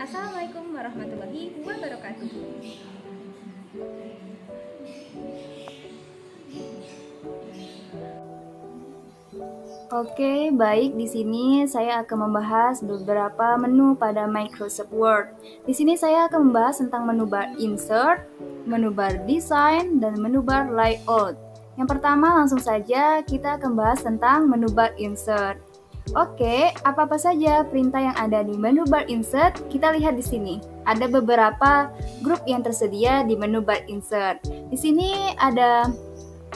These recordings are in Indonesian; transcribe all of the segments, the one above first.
Assalamualaikum warahmatullahi wabarakatuh. Oke, baik. Di sini saya akan membahas beberapa menu pada Microsoft Word. Di sini saya akan membahas tentang menu bar Insert, menu bar Design, dan menu bar Layout. Yang pertama, langsung saja kita akan bahas tentang menu bar Insert. Oke, apa-apa saja perintah yang ada di menu bar Insert? Kita lihat di sini. Ada beberapa grup yang tersedia di menu bar Insert. Di sini ada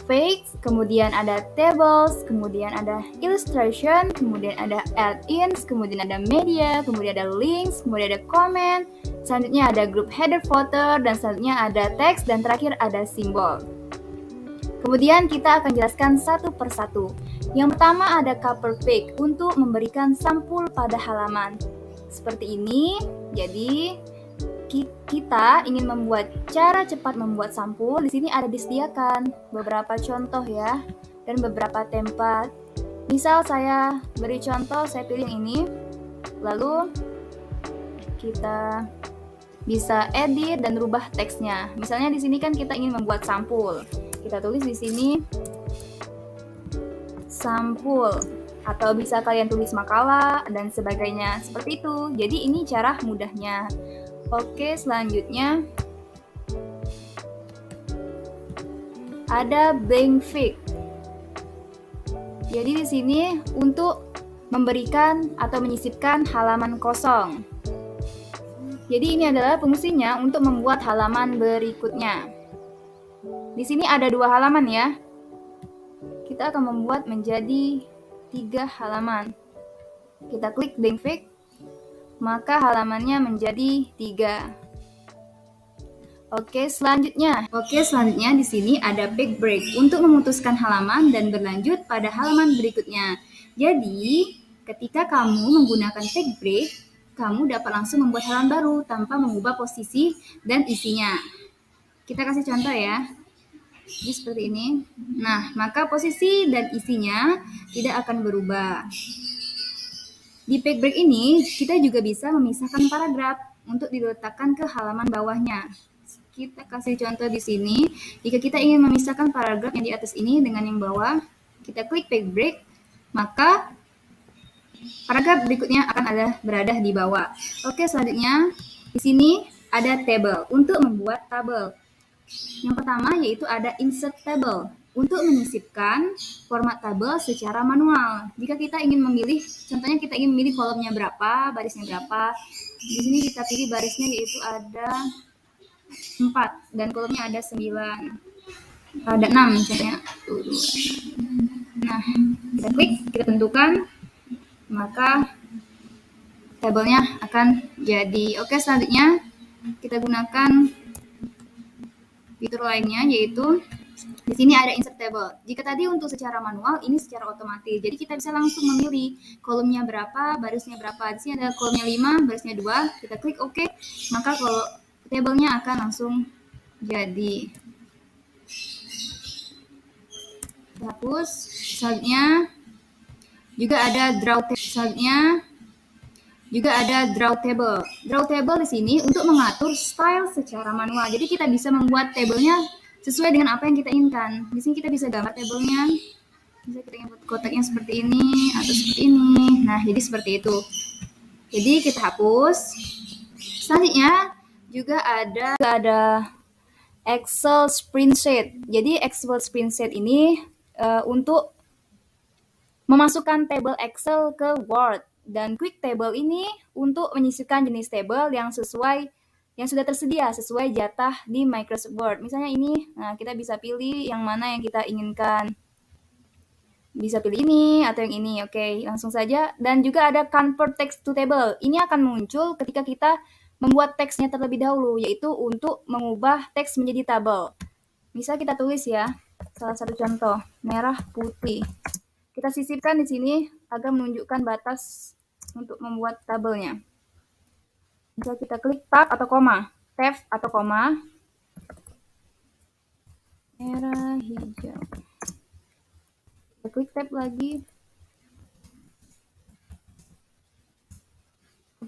Facts, kemudian ada tables, kemudian ada illustration, kemudian ada add-ins, kemudian ada media, kemudian ada links, kemudian ada comment, selanjutnya ada group header footer, dan selanjutnya ada teks, dan terakhir ada simbol. Kemudian kita akan jelaskan satu persatu. Yang pertama ada cover page untuk memberikan sampul pada halaman. Seperti ini, jadi kita ingin membuat cara cepat membuat sampul. Di sini ada disediakan beberapa contoh ya, dan beberapa template. Misal saya beri contoh, saya pilih yang ini. Lalu kita bisa edit dan rubah teksnya. Misalnya di sini kan kita ingin membuat sampul. Kita tulis di sini sampul, atau bisa kalian tulis makalah dan sebagainya seperti itu. Jadi ini cara mudahnya. Oke, selanjutnya ada blank fig. Jadi di sini untuk memberikan atau menyisipkan halaman kosong. Jadi ini adalah fungsinya untuk membuat halaman berikutnya. Di sini ada 2 halaman ya. Kita akan membuat menjadi 3 halaman. Kita klik blank fig, maka halamannya menjadi 3. Oke, selanjutnya di sini ada back break untuk memutuskan halaman dan berlanjut pada halaman berikutnya. Jadi, ketika kamu menggunakan back break, kamu dapat langsung membuat halaman baru tanpa mengubah posisi dan isinya. Kita kasih contoh ya. Jadi seperti ini. Nah, maka posisi dan isinya tidak akan berubah. Di back break ini, kita juga bisa memisahkan paragraf untuk diletakkan ke halaman bawahnya. Kita kasih contoh di sini. Jika kita ingin memisahkan paragraf yang di atas ini dengan yang bawah, kita klik back break, maka paragraf berikutnya akan berada di bawah. Oke, selanjutnya di sini ada table untuk membuat tabel. Yang pertama yaitu ada insert table untuk menyisipkan format tabel secara manual. Jika kita ingin memilih, contohnya kita ingin memilih kolomnya berapa, barisnya berapa. Di sini kita pilih barisnya yaitu ada 4 dan kolomnya ada 9. Ada 6 misalnya. Nah, kita klik, kita tentukan, maka tabelnya akan jadi. Oke, selanjutnya kita gunakan fitur lainnya yaitu di sini ada insert table. Jika tadi untuk secara manual, ini secara otomatis. Jadi kita bisa langsung memilih kolomnya berapa, barisnya berapa. Di sini ada kolomnya 5, barisnya 2. Kita klik OK, maka kalau tabelnya akan langsung jadi. Kita hapus. Selanjutnya juga ada draw table. Selanjutnya juga ada draw table. Draw table di sini untuk mengatur style secara manual. Jadi kita bisa membuat tabelnya sesuai dengan apa yang kita inginkan. Di sini kita bisa gambar tabelnya. Bisa kita input kotaknya seperti ini atau seperti ini. Nah, jadi seperti itu. Jadi kita hapus. Selanjutnya juga ada Excel spreadsheet. Jadi Excel spreadsheet ini untuk memasukkan tabel Excel ke Word, dan quick table ini untuk menyisipkan jenis tabel yang sudah tersedia sesuai jatah di Microsoft Word. Misalnya ini, nah kita bisa pilih yang mana yang kita inginkan. Bisa pilih ini atau yang ini. Oke, langsung saja. Dan juga ada convert text to table. Ini akan muncul ketika kita membuat teksnya terlebih dahulu, yaitu untuk mengubah teks menjadi tabel. Misal kita tulis ya, salah satu contoh, merah putih. Kita sisipkan di sini agar menunjukkan batas untuk membuat tabelnya. Bisa kita klik tab atau koma, tab atau koma, merah hijau. Kita klik tab lagi.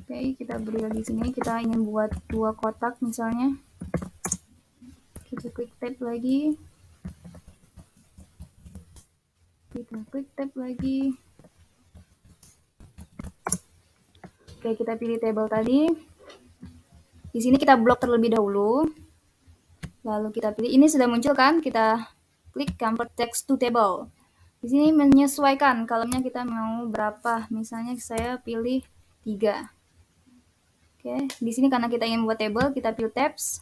Oke, kita beri lagi sini. Kita ingin buat 2 kotak misalnya. Kita klik tab lagi. Kita klik tab lagi. Oke, kita pilih table tadi. Di sini kita blok terlebih dahulu. Lalu kita pilih, ini sudah muncul kan? Kita klik convert text to table. Di sini menyesuaikan kolomnya kita mau berapa. Misalnya saya pilih 3. Oke, di sini karena kita ingin buat table, kita pilih tabs.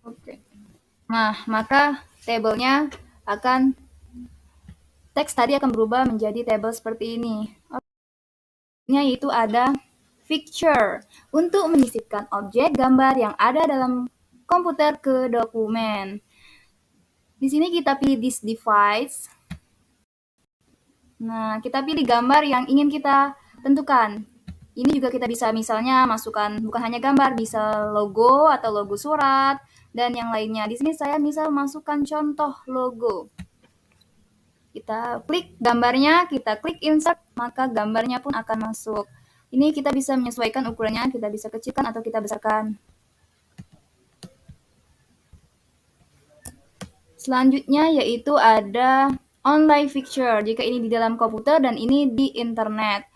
Oke. Nah, maka tabelnya akan teks tadi akan berubah menjadi table seperti ini. Yaitu ada picture untuk menyisipkan objek gambar yang ada dalam komputer ke dokumen. Di sini kita pilih this device. Nah, kita pilih gambar yang ingin kita tentukan. Ini juga kita bisa misalnya masukkan bukan hanya gambar, bisa logo atau logo surat dan yang lainnya. Di sini saya misal masukkan contoh logo. Kita klik gambarnya, kita klik insert, maka gambarnya pun akan masuk. Ini kita bisa menyesuaikan ukurannya, kita bisa kecilkan atau kita besarkan. Selanjutnya yaitu ada online picture, jika ini di dalam komputer dan ini di internet.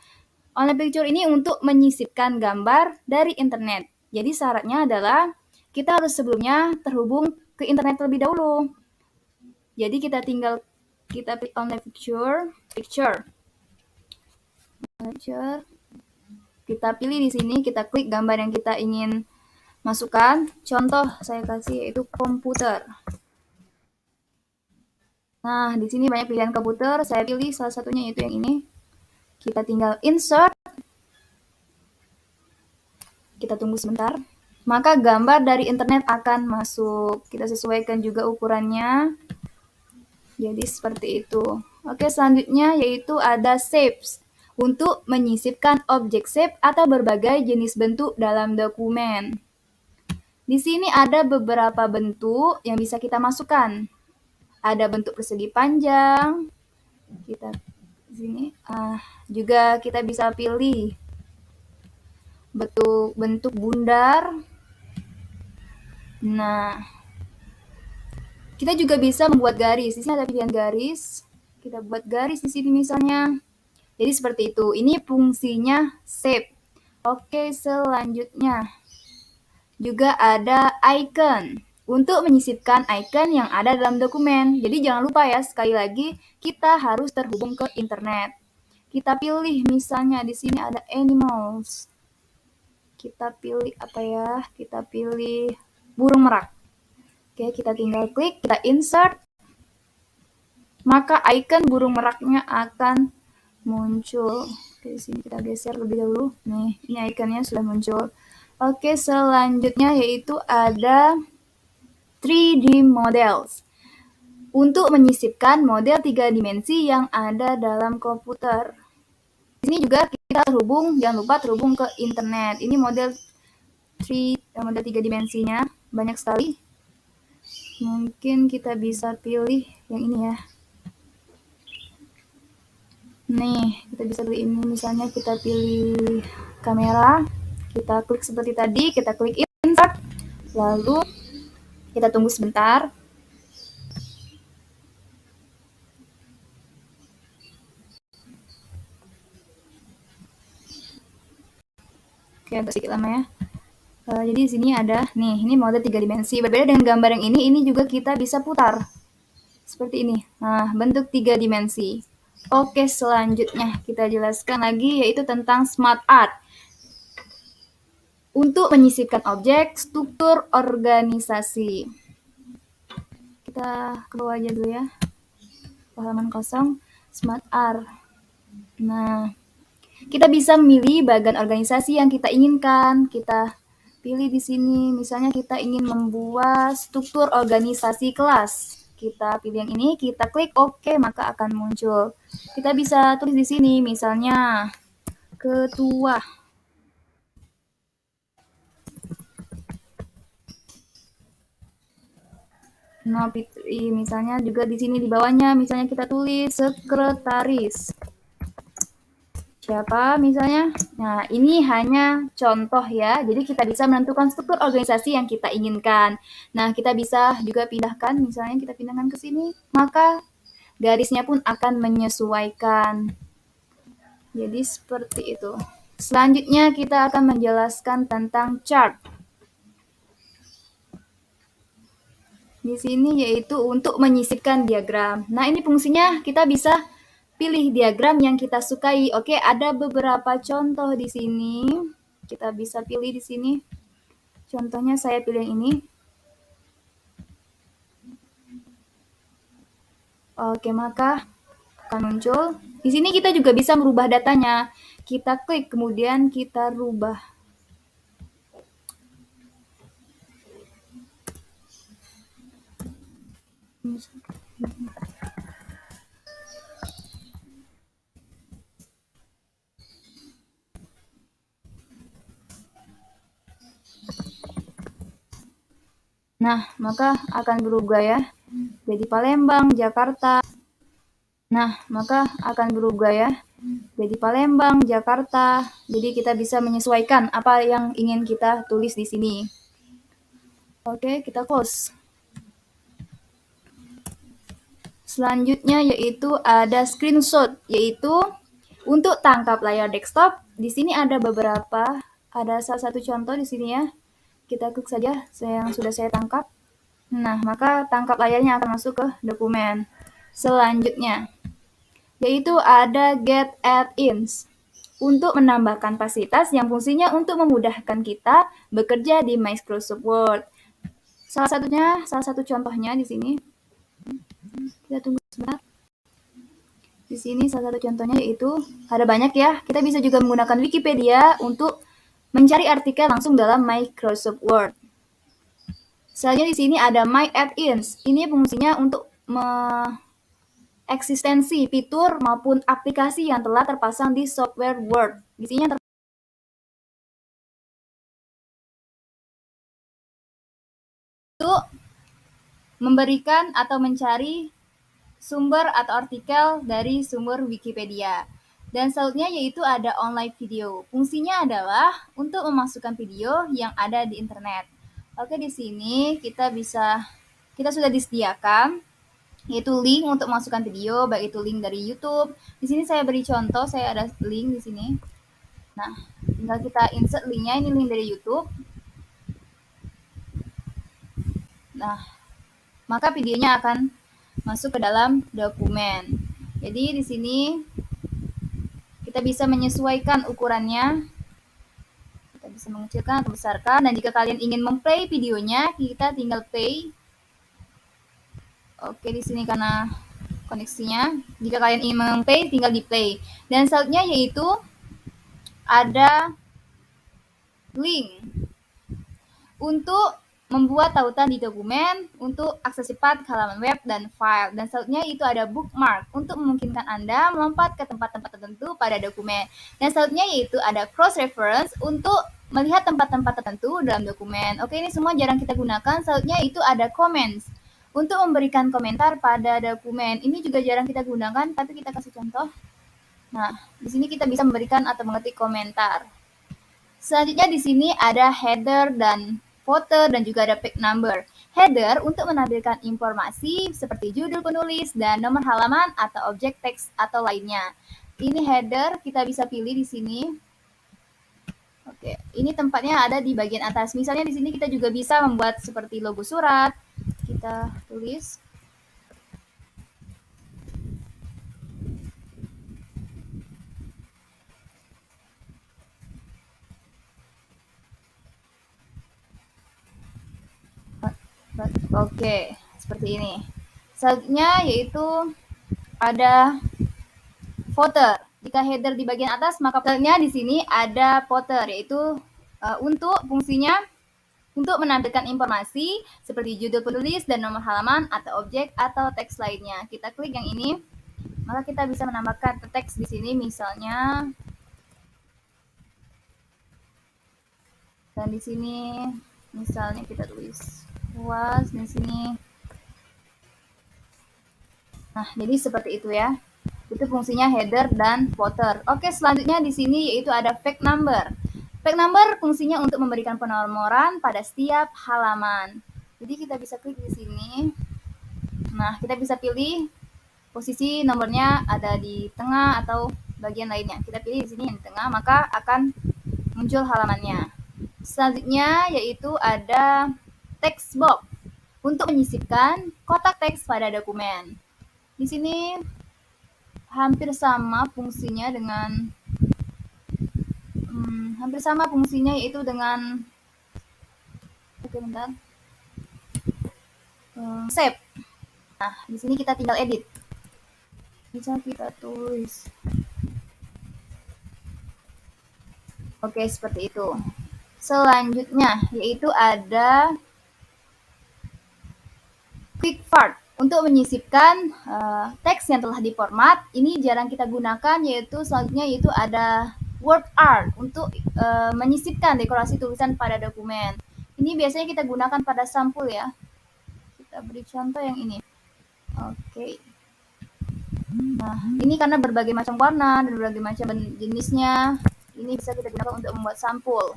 Online picture ini untuk menyisipkan gambar dari internet. Jadi syaratnya adalah kita harus sebelumnya terhubung ke internet terlebih dahulu. Jadi kita tinggal kita pilih online picture. Kita pilih di sini, kita klik gambar yang kita ingin masukkan. Contoh saya kasih yaitu komputer. Nah, di sini banyak pilihan komputer. Saya pilih salah satunya yaitu yang ini. Kita tinggal insert. Kita tunggu sebentar. Maka gambar dari internet akan masuk. Kita sesuaikan juga ukurannya. Jadi seperti itu. Oke, selanjutnya yaitu ada shapes. Untuk menyisipkan objek shape atau berbagai jenis bentuk dalam dokumen. Di sini ada beberapa bentuk yang bisa kita masukkan. Ada bentuk persegi panjang. Kita di sini juga kita bisa pilih bentuk bundar. Nah, kita juga bisa membuat garis. Di sini ada pilihan garis. Kita buat garis di sini misalnya. Jadi seperti itu. Ini fungsinya shape. Oke, selanjutnya juga ada icon untuk menyisipkan icon yang ada dalam dokumen. Jadi jangan lupa ya, sekali lagi kita harus terhubung ke internet. Kita pilih misalnya di sini ada animals. Kita pilih apa ya? Kita pilih burung merak. Oke, kita tinggal klik, kita insert. Maka icon burung meraknya akan muncul. Oke, di sini kita geser lebih dahulu. Nih, ini ikonnya sudah muncul. Oke, selanjutnya yaitu ada 3D models. Untuk menyisipkan model 3 dimensi yang ada dalam komputer. Di sini juga kita terhubung, jangan lupa terhubung ke internet. Ini model 3 dimensinya, banyak sekali. Mungkin kita bisa pilih yang ini ya. Nih, kita bisa pilih ini, misalnya kita pilih kamera, kita klik seperti tadi, kita klik insert, lalu kita tunggu sebentar. Oke, agak sedikit lama ya. Jadi di sini ada, nih, ini mode 3 dimensi. Berbeda dengan gambar yang ini juga kita bisa putar. Seperti ini. Nah, bentuk 3 dimensi. Oke, selanjutnya kita jelaskan lagi yaitu tentang smart art. Untuk menyisipkan objek, struktur organisasi. Kita ke bawah aja dulu ya. Halaman kosong, smart art. Nah, kita bisa memilih bagian organisasi yang kita inginkan. Kita pilih di sini, misalnya kita ingin membuat struktur organisasi kelas. Kita pilih yang ini, kita klik OK, maka akan muncul. Kita bisa tulis di sini, misalnya ketua. Nah, misalnya juga di sini di bawahnya, misalnya kita tulis sekretaris. Siapa misalnya? Nah, ini hanya contoh ya. Jadi kita bisa menentukan struktur organisasi yang kita inginkan. Nah, kita bisa juga pindahkan, misalnya kita pindahkan ke sini, maka garisnya pun akan menyesuaikan. Jadi seperti itu. Selanjutnya kita akan menjelaskan tentang chart. Di sini yaitu untuk menyisipkan diagram. Nah, ini fungsinya kita bisa pilih diagram yang kita sukai. Oke, ada beberapa contoh di sini. Kita bisa pilih di sini. Contohnya saya pilih yang ini. Oke, maka akan muncul. Di sini kita juga bisa merubah datanya. Kita klik, kemudian kita rubah. Nah, maka akan berubah ya. Jadi Palembang, Jakarta. Nah, maka akan berubah ya. Jadi Palembang, Jakarta. Jadi kita bisa menyesuaikan apa yang ingin kita tulis di sini. Oke, kita close. Selanjutnya yaitu ada screenshot, yaitu untuk tangkap layar desktop. Di sini ada beberapa, ada salah satu contoh di sini ya. Kita klik saja yang sudah saya tangkap. Nah, maka tangkap layarnya akan masuk ke dokumen. Selanjutnya, yaitu ada get add-ins untuk menambahkan fasilitas yang fungsinya untuk memudahkan kita bekerja di Microsoft Word. Salah satu contohnya di sini. Kita tunggu sebentar. Di sini salah satu contohnya yaitu ada banyak ya. Kita bisa juga menggunakan Wikipedia untuk mencari artikel langsung dalam Microsoft Word. Selanjutnya di sini ada My Add-ins. Ini fungsinya untuk eksistensi fitur maupun aplikasi yang telah terpasang di software Word. Di sini untuk memberikan atau mencari sumber atau artikel dari sumber Wikipedia. Dan selanjutnya yaitu ada online video. Fungsinya adalah untuk memasukkan video yang ada di internet. Oke, di sini kita sudah disediakan yaitu link untuk masukkan video, baik itu link dari YouTube. Di sini saya beri contoh, saya ada link di sini. Nah, tinggal kita insert linknya, ini link dari YouTube. Nah, maka videonya akan masuk ke dalam dokumen. Jadi di sini kita bisa menyesuaikan ukurannya. Kita bisa mengecilkan atau besarkan, dan jika kalian ingin memplay videonya, kita tinggal play. Oke, di sini karena koneksinya. Jika kalian ingin memplay, tinggal di play. Dan selanjutnya yaitu ada link untuk membuat tautan di dokumen untuk akses cepat ke halaman web dan file. Dan selanjutnya itu ada bookmark untuk memungkinkan Anda melompat ke tempat-tempat tertentu pada dokumen. Dan selanjutnya yaitu ada cross reference untuk melihat tempat-tempat tertentu dalam dokumen. Oke, ini semua jarang kita gunakan. Selanjutnya itu ada comments untuk memberikan komentar pada dokumen. Ini juga jarang kita gunakan, tapi kita kasih contoh. Nah, di sini kita bisa memberikan atau mengetik komentar. Selanjutnya di sini ada header dan footer dan juga ada page number. Header untuk menampilkan informasi seperti judul penulis dan nomor halaman atau objek teks atau lainnya. Ini header, kita bisa pilih di sini. Oke, ini tempatnya ada di bagian atas. Misalnya di sini kita juga bisa membuat seperti logo surat. Kita tulis. Oke, seperti ini. Selanjutnya yaitu ada footer. Jika header di bagian atas, maka footernya di sini ada footer, yaitu untuk fungsinya untuk menampilkan informasi seperti judul penulis dan nomor halaman atau objek atau teks lainnya. Kita klik yang ini, maka kita bisa menambahkan teks di sini, misalnya Dan di sini misalnya kita tulis was di sini. Nah, jadi seperti itu ya. Itu fungsinya header dan footer. Oke, selanjutnya di sini yaitu ada page number. Page number fungsinya untuk memberikan penomoran pada setiap halaman. Jadi kita bisa klik di sini. Nah, kita bisa pilih posisi nomornya ada di tengah atau bagian lainnya. Kita pilih di sini yang di tengah, maka akan muncul halamannya. Selanjutnya yaitu ada text box untuk menyisipkan kotak teks pada dokumen. Di sini hampir sama fungsinya yaitu dengan save. Nah, di sini kita tinggal edit. Bisa kita tulis. Oke, seperti itu. Selanjutnya yaitu ada quick part untuk menyisipkan teks yang telah diformat. Ini jarang kita gunakan, yaitu selanjutnya yaitu ada word art untuk menyisipkan dekorasi tulisan pada dokumen. Ini biasanya kita gunakan pada sampul ya. Kita beri contoh yang ini. Oke. Nah, ini karena berbagai macam warna dan berbagai macam jenisnya, ini bisa kita gunakan untuk membuat sampul.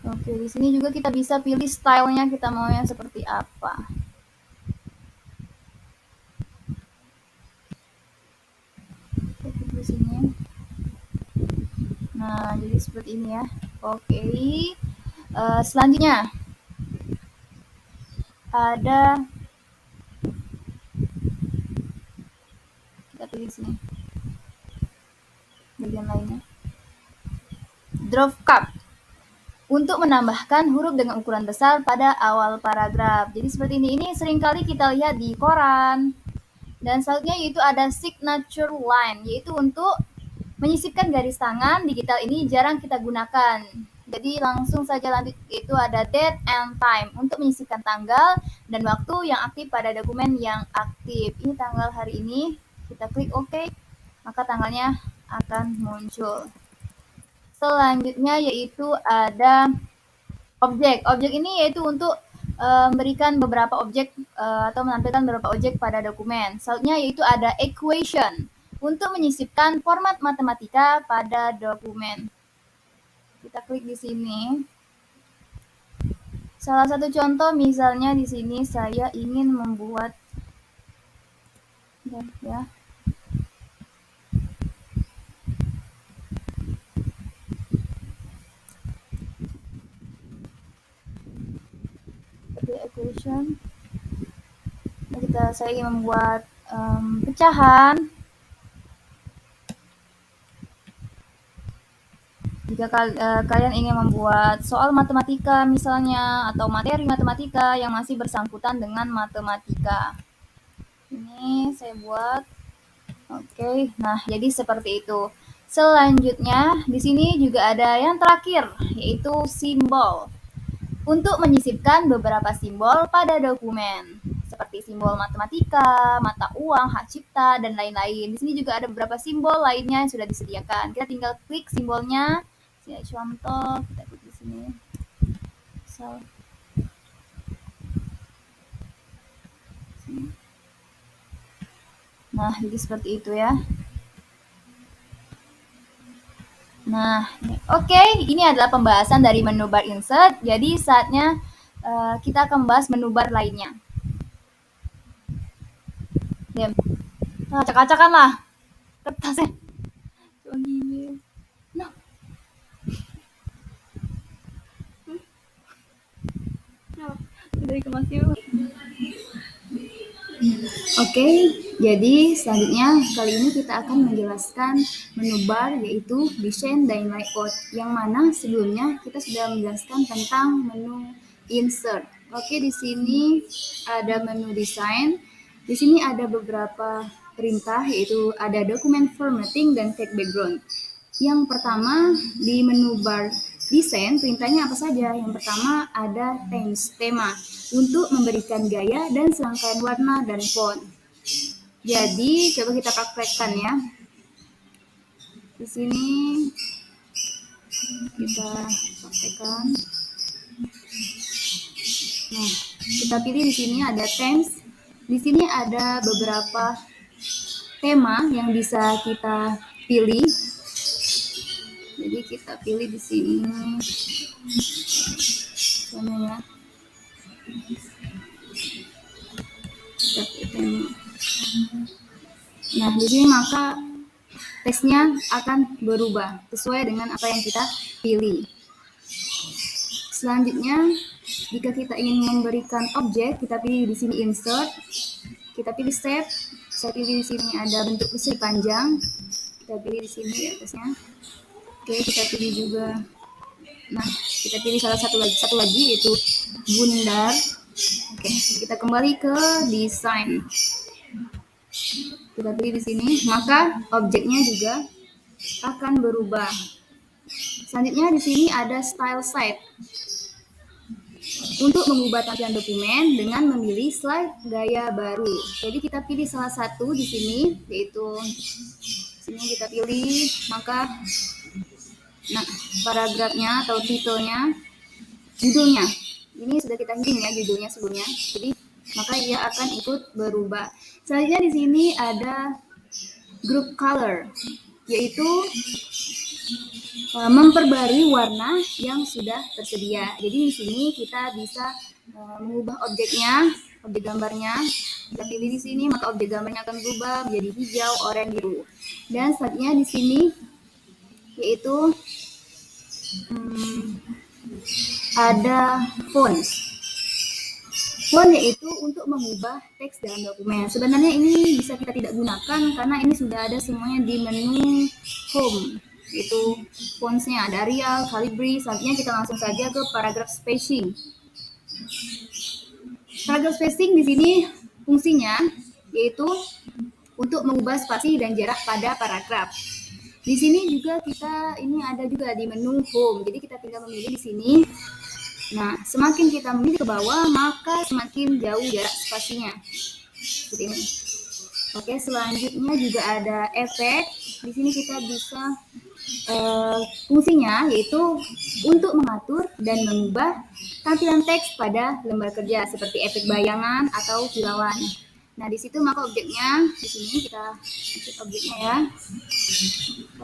Oke, di sini juga kita bisa pilih stylenya, kita mau yang seperti apa. Di sini. Nah, jadi seperti ini ya. Oke. Selanjutnya ada, kita pilih sini bagian lainnya, drop cap untuk menambahkan huruf dengan ukuran besar pada awal paragraf. Jadi seperti ini seringkali kita lihat di koran. Dan selanjutnya yaitu ada signature line, yaitu untuk menyisipkan garis tangan. Digital ini jarang kita gunakan. Jadi langsung saja lanjut, itu ada date and time untuk menyisipkan tanggal dan waktu yang aktif pada dokumen yang aktif. Ini tanggal hari ini, kita klik OK, maka tanggalnya akan muncul. Selanjutnya yaitu ada objek. Objek ini yaitu untuk memberikan beberapa objek atau menampilkan beberapa objek pada dokumen. Selanjutnya yaitu ada equation untuk menyisipkan format matematika pada dokumen. Kita klik di sini. Salah satu contoh misalnya di sini saya ingin membuat ya. Equation. Saya ingin membuat pecahan. Jika kalian ingin membuat soal matematika misalnya, atau materi matematika yang masih bersangkutan dengan matematika. Ini saya buat. Oke, nah jadi seperti itu. Selanjutnya, di sini juga ada yang terakhir, yaitu simbol. Untuk menyisipkan beberapa simbol pada dokumen, seperti simbol matematika, mata uang, hak cipta, dan lain-lain. Di sini juga ada beberapa simbol lainnya yang sudah disediakan. Kita tinggal klik simbolnya. Sini contoh, kita klik di sini. Nah, jadi seperti itu ya. Nah, oke, ini adalah pembahasan dari menu bar insert. Jadi saatnya kita akan membahas menu bar lainnya. Nah, acak-acakan lah kertasnya. Nah. Dari Oke, jadi selanjutnya kali ini kita akan menjelaskan menu bar, yaitu desain dan layout, yang mana sebelumnya kita sudah menjelaskan tentang menu insert. Oke, di sini ada menu desain. Di sini ada beberapa perintah, yaitu ada dokumen formatting dan fake background. Yang pertama di menu bar Desain perintahnya apa saja? Yang pertama ada themes, tema, untuk memberikan gaya dan serangkaian warna dan font. Jadi coba kita praktekkan ya. Di sini kita praktekkan. Nah, kita pilih di sini ada themes. Di sini ada beberapa tema yang bisa kita pilih. Jadi kita pilih di sini. Mana ya? Kita pilih tema. Nah, di sini maka teksnya akan berubah sesuai dengan apa yang kita pilih. Selanjutnya, jika kita ingin memberikan objek, kita pilih di sini insert, kita pilih save. Saya pilih di sini ada bentuk persegi panjang, kita pilih di sini di atasnya. Oke, kita pilih juga. Nah, kita pilih satu lagi yaitu bundar. Oke, kita kembali ke desain. Kita pilih di sini, maka objeknya juga akan berubah. Selanjutnya di sini ada style site. Untuk mengubah tampilan dokumen dengan memilih slide gaya baru. Jadi kita pilih salah satu di sini, yaitu sini kita pilih, maka paragrafnya atau titelnya, judulnya. Ini sudah kita heading ya judulnya sebelumnya. Jadi maka ia akan ikut berubah. Selanjutnya di sini ada group color, yaitu memperbarui warna yang sudah tersedia. Jadi di sini kita bisa mengubah objeknya, objek gambarnya. Kita pilih di sini, maka objek gambarnya akan berubah menjadi hijau, oranye, biru. Dan selanjutnya di sini yaitu ada fonts. Font yaitu untuk mengubah teks dalam dokumen. Sebenarnya ini bisa kita tidak gunakan karena ini sudah ada semuanya di menu home. Itu fontsnya ada Arial, Calibri. Selanjutnya kita langsung saja ke paragraph spacing. Paragraph spacing di sini fungsinya yaitu untuk mengubah spasi dan jarak pada paragraf. Di sini juga kita ini ada juga di menu home. Jadi kita tinggal memilih di sini. Nah, semakin kita memilih ke bawah, maka semakin jauh jarak spasinya. Seperti ini. Oke, selanjutnya juga ada efek. Di sini kita bisa fungsinya yaitu untuk mengatur dan mengubah tampilan teks pada lembar kerja seperti efek bayangan atau kilauan. Nah, di situ maka objeknya di sini kita masuk objeknya ya.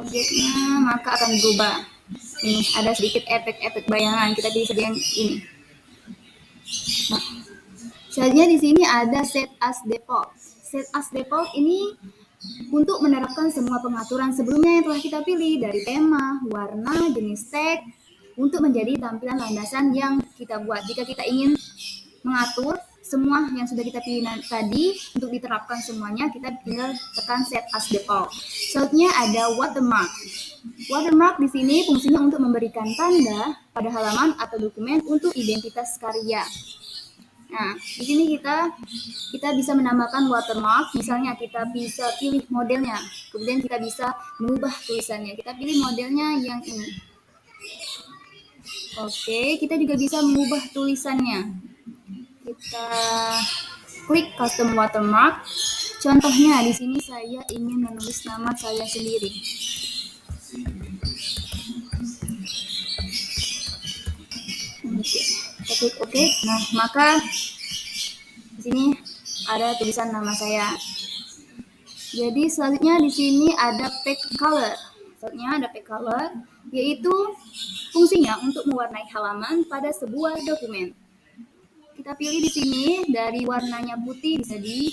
Objeknya maka akan berubah. Ini ada sedikit efek-efek bayangan. Kita pilih saja yang ini. Nah, selanjutnya di sini ada set as default. Set as default ini untuk menerapkan semua pengaturan sebelumnya yang telah kita pilih dari tema, warna, jenis teks untuk menjadi tampilan landasan yang kita buat. Jika kita ingin mengatur semua yang sudah kita pilih tadi untuk diterapkan semuanya, kita tinggal tekan set as default. Selanjutnya ada watermark. Watermark di sini fungsinya untuk memberikan tanda pada halaman atau dokumen untuk identitas karya. Nah, di sini kita bisa menambahkan watermark. Misalnya kita bisa pilih modelnya, kemudian kita bisa mengubah tulisannya. Kita pilih modelnya yang ini. Oke, kita juga bisa mengubah tulisannya. Kita klik custom watermark. Contohnya di sini saya ingin menulis nama saya sendiri. Oke, kita klik oke. Nah, maka di sini ada tulisan nama saya. Jadi selanjutnya di sini ada page color. Selanjutnya ada page color, yaitu fungsinya untuk mewarnai halaman pada sebuah dokumen. Kita pilih di sini dari warnanya putih bisa di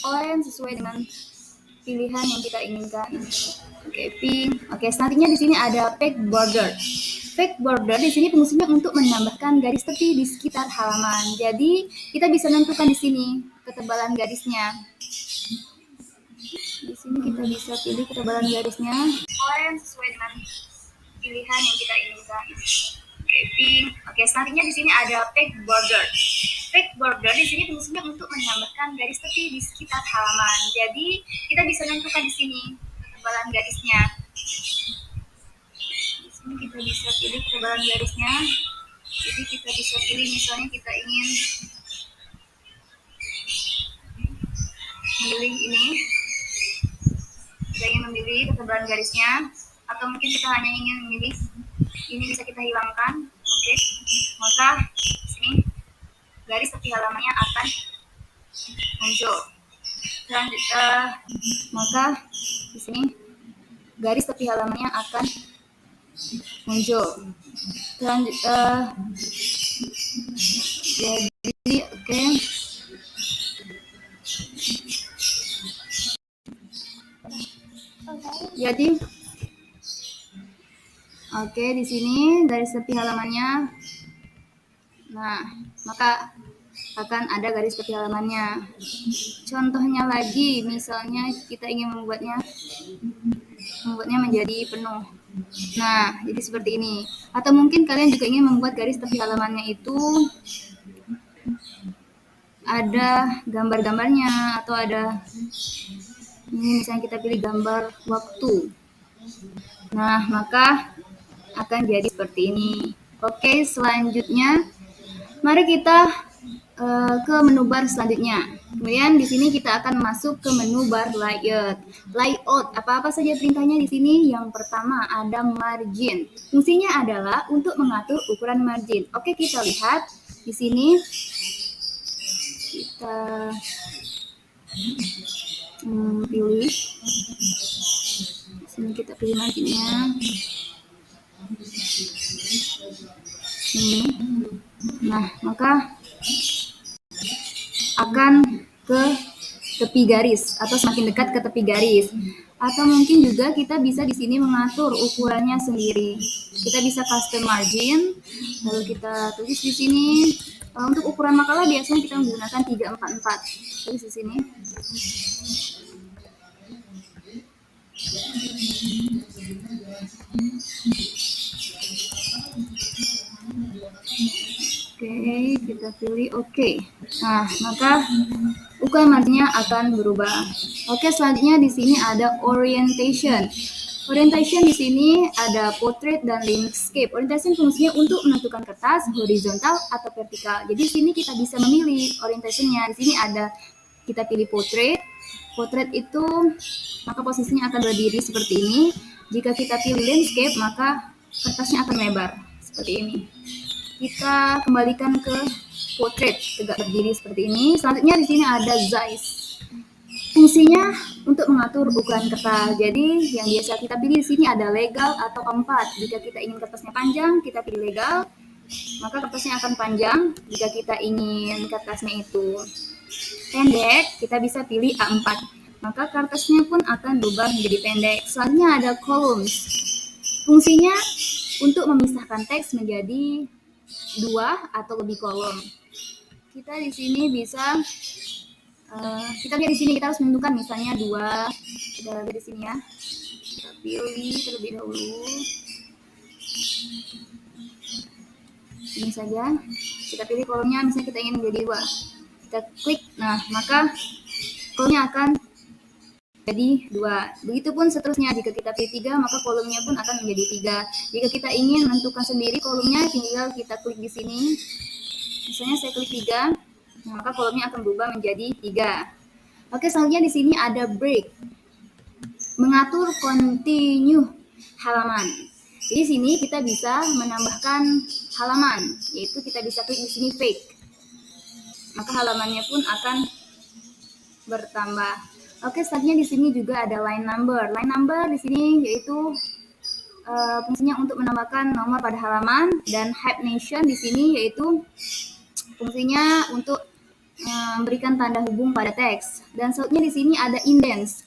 oranye sesuai dengan pilihan yang kita inginkan. Oke, pink. Oke, selanjutnya di sini ada page border. Page border di sini fungsinya untuk menambahkan garis tepi di sekitar halaman. Jadi kita bisa menentukan di sini ketebalan garisnya. Di sini kita bisa pilih ketebalan garisnya oranye sesuai dengan pilihan yang kita inginkan. Oke, pink. Oke, selanjutnya di sini ada page border. Page border di sini fungsinya untuk menambahkan garis tepi di sekitar halaman. Jadi kita bisa menentukan di sini ketebalan garisnya. Di sini kita bisa pilih ketebalan garisnya. Jadi kita bisa pilih, misalnya kita ingin memilih ini, kita ingin memilih ketebalan garisnya, atau mungkin kita hanya ingin memilih ini, bisa kita hilangkan. Oke, maka sini garis tepi halamannya akan muncul. Maka di sini garis tepi halamannya akan muncul. Jadi oke. Jadi oke, di sini garis tepi halamannya. Nah, maka akan ada garis tepi halamannya. Contohnya lagi, misalnya kita ingin membuatnya menjadi penuh. Nah, jadi seperti ini. Atau mungkin kalian juga ingin membuat garis tepi halamannya itu ada gambar-gambarnya, atau ada ini, misalnya kita pilih gambar waktu. Nah, maka akan jadi seperti ini. Oke, selanjutnya mari kita ke menu bar selanjutnya. Kemudian di sini kita akan masuk ke menu bar layout. Layout, apa-apa saja perintahnya di sini? Yang pertama ada margin. Fungsinya adalah untuk mengatur ukuran margin. Oke, kita lihat di sini. Kita pilih. Di sini kita pilih marginnya. Ini. Nah, maka akan ke tepi garis atau semakin dekat ke tepi garis. Atau mungkin juga kita bisa di sini mengatur ukurannya sendiri. Kita bisa custom margin, lalu kita tulis di sini. Untuk ukuran makalah biasanya kita menggunakan 344. Tulis di sini. Oke, kita pilih oke. Nah, maka ukuran marginnya akan berubah. Oke, selanjutnya di sini ada orientation. Orientation di sini ada portrait dan landscape. Orientation fungsinya untuk menentukan kertas horizontal atau vertikal. Jadi di sini kita bisa memilih orientationnya. Di sini ada, kita pilih portrait. Portrait itu maka posisinya akan berdiri seperti ini. Jika kita pilih landscape, maka kertasnya akan lebar seperti ini. Kita kembalikan ke portrait, tegak berdiri seperti ini. Selanjutnya di sini ada size. Fungsinya untuk mengatur ukuran kertas. Jadi yang biasa kita pilih di sini ada legal atau A4. Jika kita ingin kertasnya panjang, kita pilih legal, maka kertasnya akan panjang. Jika kita ingin kertasnya itu pendek, kita bisa pilih A4, maka kertasnya pun akan berubah menjadi pendek. Selanjutnya ada columns. Fungsinya untuk memisahkan teks menjadi 2 atau lebih kolom. Kita di sini bisa kita lihat di sini, kita harus menentukan misalnya 2. Kita lihat di sini ya. Kita pilih terlebih dahulu. Ini saja. Kita pilih kolomnya, misalnya kita ingin menjadi 2. Kita klik. Nah, maka kolomnya akan jadi 2. Begitupun seterusnya, jika kita pilih 3, maka kolomnya pun akan menjadi 3. Jika kita ingin menentukan sendiri kolomnya, tinggal kita klik di sini. Misalnya saya klik 3, maka kolomnya akan berubah menjadi 3. Oke, selanjutnya di sini ada break. Mengatur continue halaman. Jadi di sini kita bisa menambahkan halaman, yaitu kita bisa klik di sini fake. Maka halamannya pun akan bertambah. Oke, selanjutnya di sini juga ada line number. Line number di sini yaitu fungsinya untuk menambahkan nomor pada halaman, dan hyphenation di sini yaitu fungsinya untuk memberikan tanda hubung pada teks. Dan selanjutnya di sini ada indents.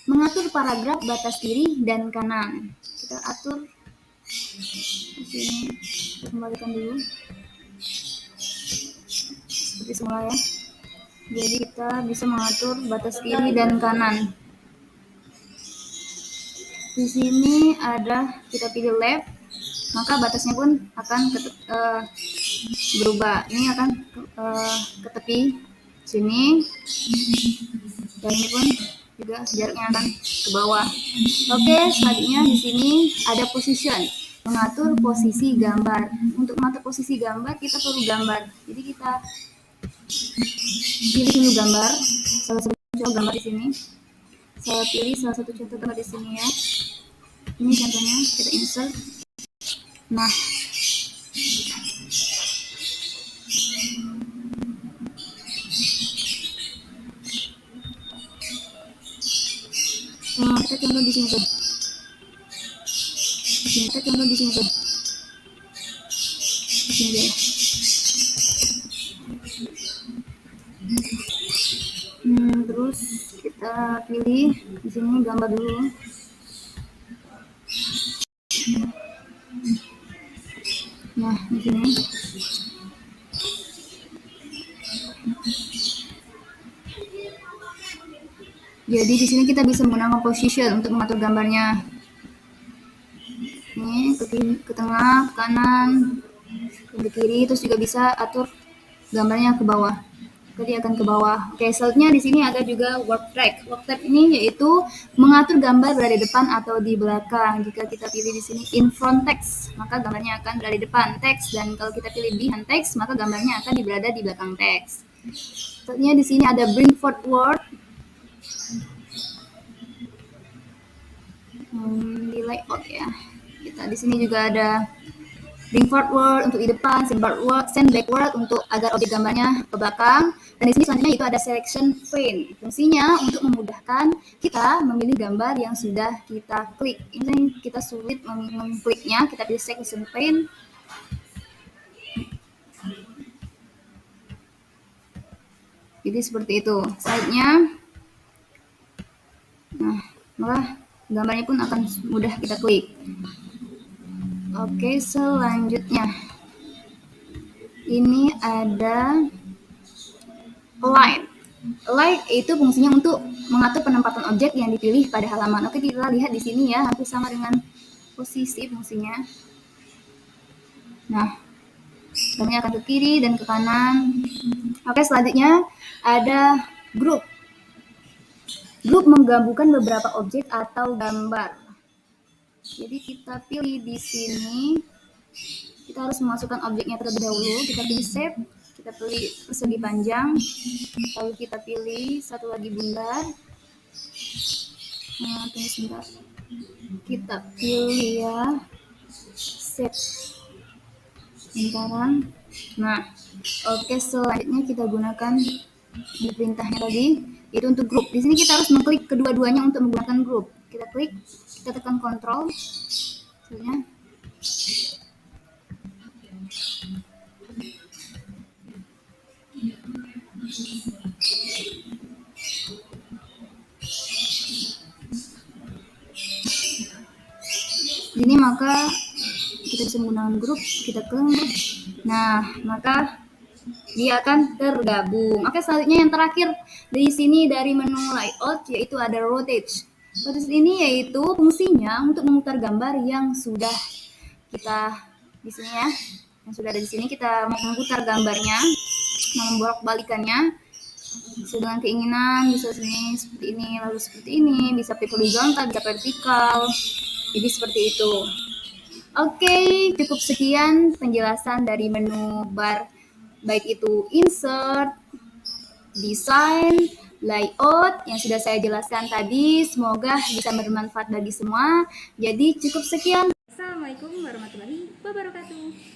Mengatur paragraf batas kiri dan kanan. Kita atur di sini. Kita kembalikan dulu. Seperti semula ya. Jadi kita bisa mengatur batas kiri dan kanan. Di sini ada, kita pilih left, maka batasnya pun akan berubah. Ini akan ke tepi sini, dan ini pun juga jaraknya akan ke bawah. Oke, selanjutnya di sini ada position. mengatur posisi gambar. Untuk mengatur posisi gambar, kita perlu gambar. Jadi kita pilih dulu gambar, salah satu contoh gambar di sini. Saya pilih salah satu contoh gambar di sini ya. Ini contohnya, kita insert. Nah, kita contoh di sini tuh. Kita contoh di sini tuh. Di sini deh. Terus kita pilih di sini gambar dulu. Nah, di sini. Jadi di sini kita bisa menggunakan position untuk mengatur gambarnya. Ini ke tengah, ke kanan, ke kiri, terus juga bisa atur gambarnya ke bawah. Jadi akan ke bawah. Oke, selanjutnya di sini ada juga work track. Work track ini yaitu mengatur gambar berada di depan atau di belakang. Jika kita pilih di sini in front text, maka gambarnya akan berada di depan teks, dan kalau kita pilih behind text, maka gambarnya akan berada di belakang teks. Selanjutnya di sini ada bring forward. Di layout ya. Kita di sini juga ada bring forward untuk di depan, send backward untuk agar objek gambarnya ke belakang. Dan di sini selanjutnya itu ada selection pane. Fungsinya untuk memudahkan kita memilih gambar yang sudah kita klik. Ini kita sulit mengkliknya, kita pilih selection pane. Jadi seperti itu. Selanjutnya, nah, maka gambarnya pun akan mudah kita klik. Oke, selanjutnya ini ada align. Align itu fungsinya untuk mengatur penempatan objek yang dipilih pada halaman. Oke, kita lihat di sini ya, hampir sama dengan posisi fungsinya. Nah, gambarnya akan ke kiri dan ke kanan. Oke, selanjutnya ada group. Group menggabungkan beberapa objek atau gambar. Jadi kita pilih di sini, kita harus memasukkan objeknya terlebih dahulu. Kita pilih shape, kita pilih persegi panjang, lalu kita pilih satu lagi bundar. Nah, tunggu sebentar. Kita pilih ya shape. Bentaran. Nah, oke, selanjutnya kita gunakan di perintahnya tadi, itu untuk grup. Di sini kita harus mengklik kedua-duanya untuk menggunakan grup. Kita klik, kita tekan Ctrl. Selanjutnya ini, maka kita bisa menggunakan grup, kita klik. Nah, maka dia akan tergabung. Oke, selanjutnya yang terakhir di sini dari menu layout yaitu ada rotate. Rotate ini yaitu fungsinya untuk memutar gambar yang sudah kita di sini ya, yang sudah ada di sini. Kita mau memutar gambarnya, mau membolak-balikannya sesuai dengan keinginan, bisa sini seperti ini, lalu seperti ini, bisa horizontal, bisa vertikal. Jadi seperti itu. Oke, cukup sekian penjelasan dari menu bar, baik itu insert, design, layout yang sudah saya jelaskan tadi. Semoga bisa bermanfaat bagi semua. Jadi cukup sekian. Assalamualaikum warahmatullahi wabarakatuh.